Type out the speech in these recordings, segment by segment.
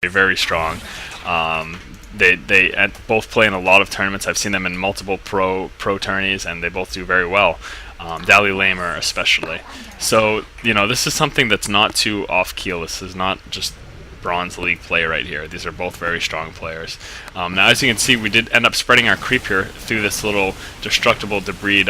very strong. They both play in a lot of tournaments. I've seen them in multiple pro tourneys, and they both do very well. Dally Lamer especially. So this is something that's not too off keel. This is not just Bronze League play right here. These are both very strong players. Now, as you can see, we did end up spreading our creep here through this little destructible debris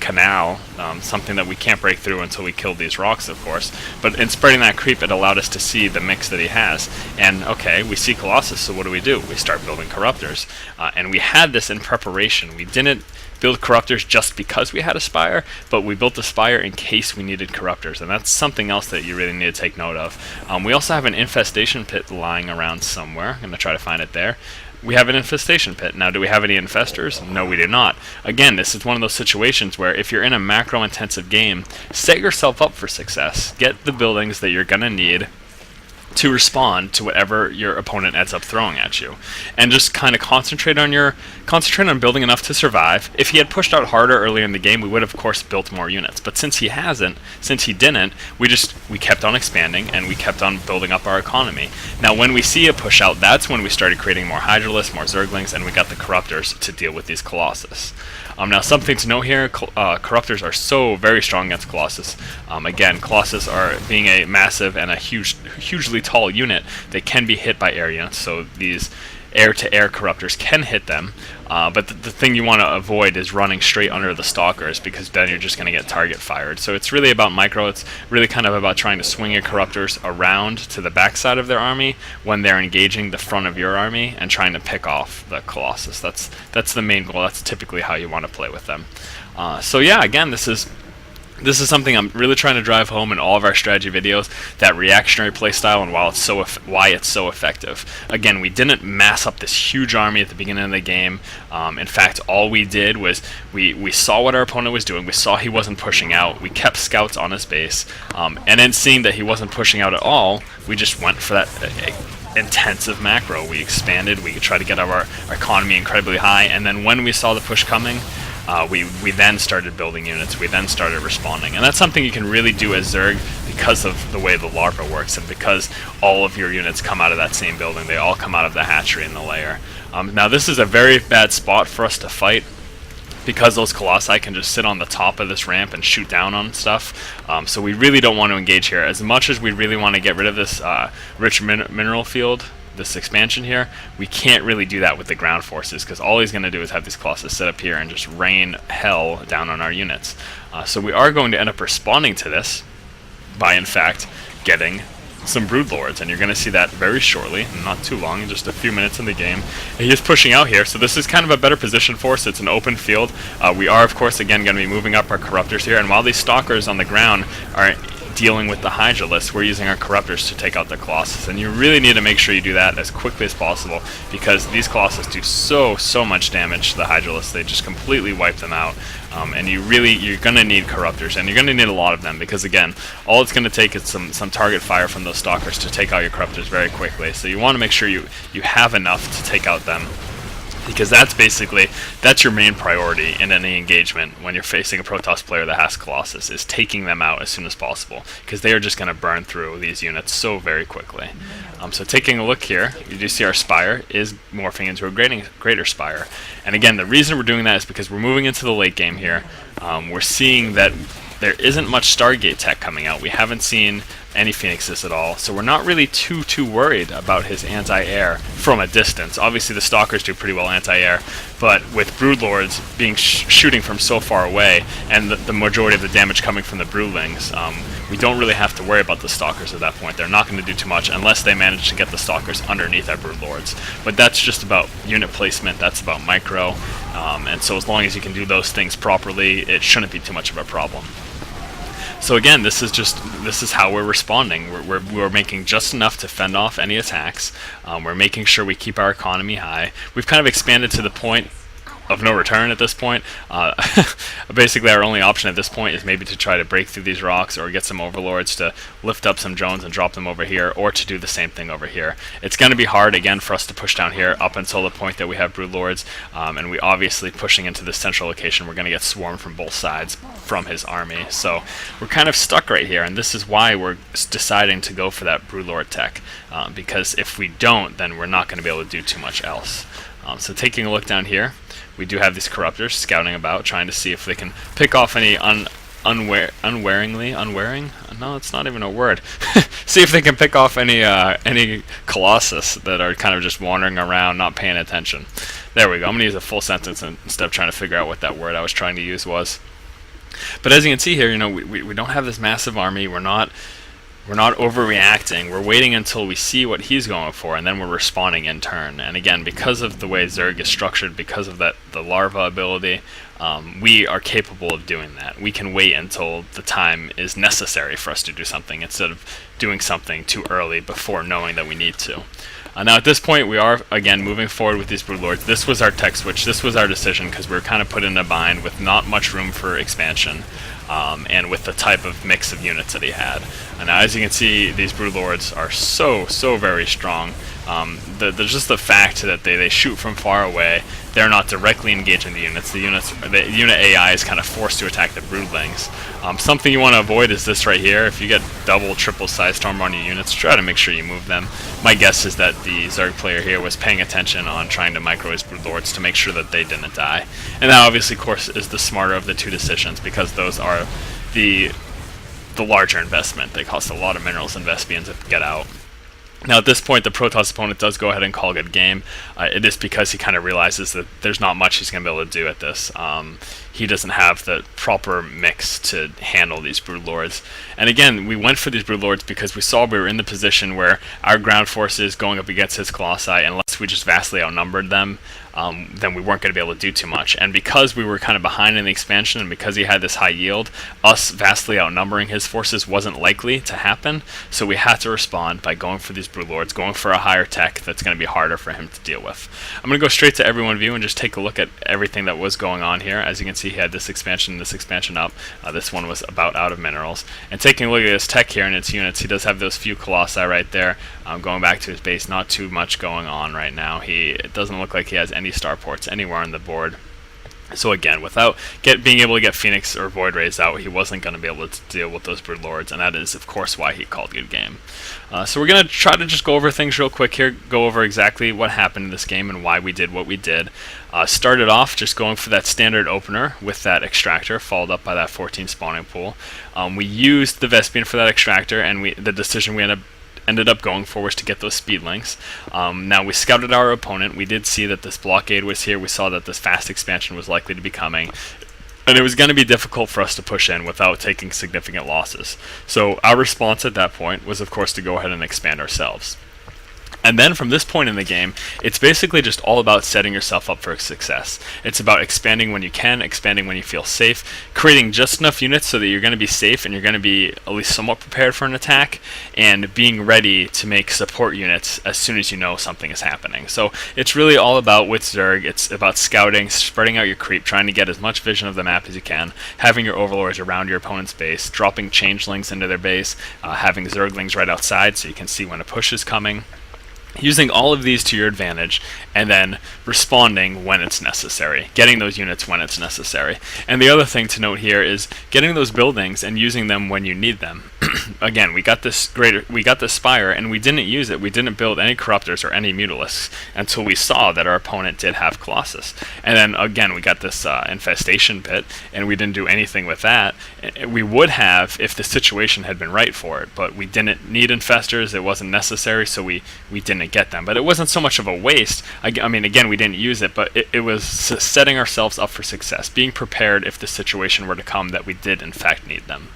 canal, something that we can't break through until we kill these rocks, of course. But in spreading that creep, it allowed us to see the mix that he has. And okay, we see Colossus, so what do? We start building Corruptors. And we had this in preparation. We didn't build Corruptors just because we had a Spire, but we built the Spire in case we needed Corruptors, and that's something else that you really need to take note of. We also have an infestation pit lying around somewhere. I'm going to try to find it there. We have an infestation pit. Now, do we have any infestors? No, we do not. Again, this is one of those situations where if you're in a macro-intensive game, set yourself up for success. Get the buildings that you're going to need to respond to whatever your opponent ends up throwing at you, and just kind of concentrate on building enough to survive. If he had pushed out harder earlier in the game, we would have, of course, built more units. But since he didn't, we kept on expanding and we kept on building up our economy. Now, when we see a push out, that's when we started creating more Hydralisks, more Zerglings, and we got the Corruptors to deal with these Colossus. Now, something to note here, Corruptors are so very strong against Colossus. Again, Colossus are being a massive and a hugely tall unit. They can be hit by air units, so these air-to-air Corruptors can hit them. But the thing you want to avoid is running straight under the Stalkers, because then you're just going to get target fired. So it's really about micro. It's really kind of about trying to swing your Corruptors around to the backside of their army when they're engaging the front of your army and trying to pick off the Colossus. That's the main goal. That's typically how you want to play with them. So yeah, again, this is something I'm really trying to drive home in all of our strategy videos, that reactionary playstyle and why it's so effective. Again, we didn't mass up this huge army at the beginning of the game. In fact, all we did was we saw what our opponent was doing. We saw he wasn't pushing out. We kept scouts on his base. And then seeing that he wasn't pushing out at all, we just went for that intensive macro. We expanded. We tried to get our economy incredibly high. And then when we saw the push coming, we then started building units, we then started responding. And that's something you can really do as Zerg because of the way the larva works and because all of your units come out of that same building. They all come out of the hatchery and the lair. Now this is a very bad spot for us to fight because those Colossi can just sit on the top of this ramp and shoot down on stuff. So we really don't want to engage here. As much as we really want to get rid of this rich mineral field, this expansion here, we can't really do that with the ground forces, because all he's going to do is have these Colossus sit up here and just rain hell down on our units. So we are going to end up responding to this by, in fact, getting some Broodlords, and you're going to see that very shortly, not too long, in just a few minutes in the game. And he is pushing out here, so this is kind of a better position for us. It's an open field. We are, of course, again, going to be moving up our Corruptors here, and while these Stalkers on the ground are dealing with the Hydralisks, we're using our Corruptors to take out the Colossus, and you really need to make sure you do that as quickly as possible, because these Colossus do so much damage to the Hydralisks. They just completely wipe them out, and you're going to need Corruptors, and you're going to need a lot of them, because again, all it's going to take is some target fire from those Stalkers to take out your Corruptors very quickly. So you want to make sure you have enough to take out them, because that's your main priority in any engagement when you're facing a Protoss player that has Colossus, is taking them out as soon as possible, because they are just going to burn through these units so very quickly. So taking a look here, you do see our Spire is morphing into a greater Spire. And again, the reason we're doing that is because we're moving into the late game here. We're seeing that there isn't much Stargate tech coming out. We haven't seen any Phoenixes at all, so we're not really too worried about his anti-air from a distance. Obviously the Stalkers do pretty well anti-air, but with Broodlords being shooting from so far away, and the majority of the damage coming from the Broodlings, we don't really have to worry about the Stalkers at that point. They're not going to do too much unless they manage to get the Stalkers underneath our Broodlords. But that's just about unit placement, that's about micro, and so as long as you can do those things properly, it shouldn't be too much of a problem. So again, this is how we're responding. We're making just enough to fend off any attacks. We're making sure we keep our economy high. We've kind of expanded to the point of no return at this point. Basically, our only option at this point is maybe to try to break through these rocks or get some overlords to lift up some drones and drop them over here, or to do the same thing over here. It's going to be hard, again, for us to push down here up until the point that we have broodlords, and we obviously pushing into this central location, we're going to get swarmed from both sides from his army. So we're kind of stuck right here, and this is why we're deciding to go for that broodlord tech, because if we don't, then we're not going to be able to do too much else. So taking a look down here, we do have these corruptors scouting about, trying to see if they can pick off any unwaring? No, it's not even a word. See if they can pick off any colossus that are kind of just wandering around, not paying attention. There we go. I'm going to use a full sentence instead of trying to figure out what that word I was trying to use was. But as you can see here, you know, we don't have this massive army. We're not overreacting. We're waiting until we see what he's going for, and then we're responding in turn. And again, because of the way Zerg is structured, because of the larva ability, we are capable of doing that. We can wait until the time is necessary for us to do something, instead of doing something too early before knowing that we need to. Now at this point, we are, again, moving forward with these broodlords. This was our tech switch. This was our decision, because we were kind of put in a bind with not much room for expansion. And with the type of mix of units that he had. And now, as you can see, these broodlords are so very strong. There's just the fact that they shoot from far away. They're not directly engaging the units. The unit AI is kind of forced to attack the broodlings. Something you want to avoid is this right here. If you get double, triple size storm on your units, try to make sure you move them. My guess is that the Zerg player here was paying attention on trying to micro his broodlords to make sure that they didn't die. And that obviously, of course, is the smarter of the two decisions, because those are the larger investment. They cost a lot of minerals and Vespians to get out. Now at this point, the Protoss opponent does go ahead and call good game. It is because he kind of realizes that there's not much he's going to be able to do at this. He doesn't have the proper mix to handle these broodlords. And again, we went for these broodlords because we saw we were in the position where our ground forces going up against his colossi, unless we just vastly outnumbered them, then we weren't going to be able to do too much. And because we were kind of behind in the expansion, and because he had this high yield, us vastly outnumbering his forces wasn't likely to happen. So we had to respond by going for these broodlords, going for a higher tech that's going to be harder for him to deal with. I'm going to go straight to everyone view and just take a look at everything that was going on here. As you can see, he had this expansion up. This one was about out of minerals. And taking a look at his tech here and its units, he does have those few colossi right there. Going back to his base, not too much going on right now. It doesn't look like he has any starports anywhere on the board. So again, without being able to get Phoenix or Void Rays out, he wasn't going to be able to deal with those broodlords, and that is, of course, why he called good game. So we're going to try to just go over things real quick here, go over exactly what happened in this game and why we did what we did. Started off just going for that standard opener with that extractor, followed up by that 14 spawning pool. We used the Vespian for that extractor, and the decision we ended up going for was to get those speed links. Now we scouted our opponent. We did see that this blockade was here. We saw that this fast expansion was likely to be coming, and it was going to be difficult for us to push in without taking significant losses. So our response at that point was, of course, to go ahead and expand ourselves. And then from this point in the game, it's basically just all about setting yourself up for success. It's about expanding when you can, expanding when you feel safe, creating just enough units so that you're going to be safe and you're going to be at least somewhat prepared for an attack, and being ready to make support units as soon as you know something is happening. So it's really all about, with Zerg, it's about scouting, spreading out your creep, trying to get as much vision of the map as you can, having your overlords around your opponent's base, dropping changelings into their base, having Zerglings right outside so you can see when a push is coming. Using all of these to your advantage, and then responding when it's necessary, getting those units when it's necessary. And the other thing to note here is getting those buildings and using them when you need them. Again, we got this spire, and we didn't use it. We didn't build any corruptors or any mutalisks until we saw that our opponent did have colossus. And then again, we got this infestation pit, and we didn't do anything with that. We would have if the situation had been right for it, but we didn't need infestors. It wasn't necessary, so we didn't get them. But it wasn't so much of a waste. I mean, again, we didn't use it, but it was setting ourselves up for success, being prepared if the situation were to come that we did in fact need them.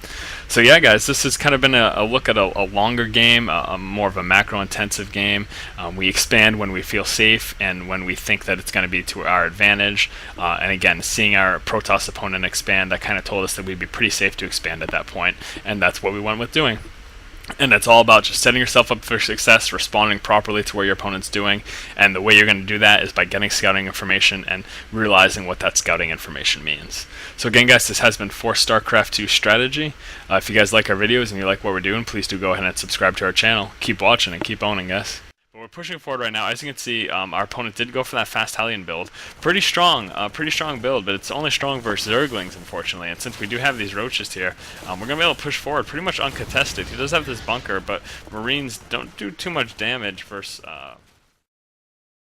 So yeah, guys, this has kind of been a look at a longer game, more of a macro-intensive game. We expand when we feel safe and when we think that it's going to be to our advantage. And again, seeing our Protoss opponent expand, that kind of told us that we'd be pretty safe to expand at that point, and that's what we went with doing. And it's all about just setting yourself up for success, responding properly to what your opponent's doing, and the way you're going to do that is by getting scouting information and realizing what that scouting information means. So again, guys, this has been for StarCraft 2 strategy. If you guys like our videos and you like what we're doing, please do go ahead and subscribe to our channel. Keep watching and keep owning, guys. We're pushing forward right now. As you can see, our opponent did go for that fast Hellion build. Pretty strong build, but it's only strong versus Zerglings, unfortunately. And since we do have these roaches here, we're going to be able to push forward pretty much uncontested. He does have this bunker, but Marines don't do too much damage versus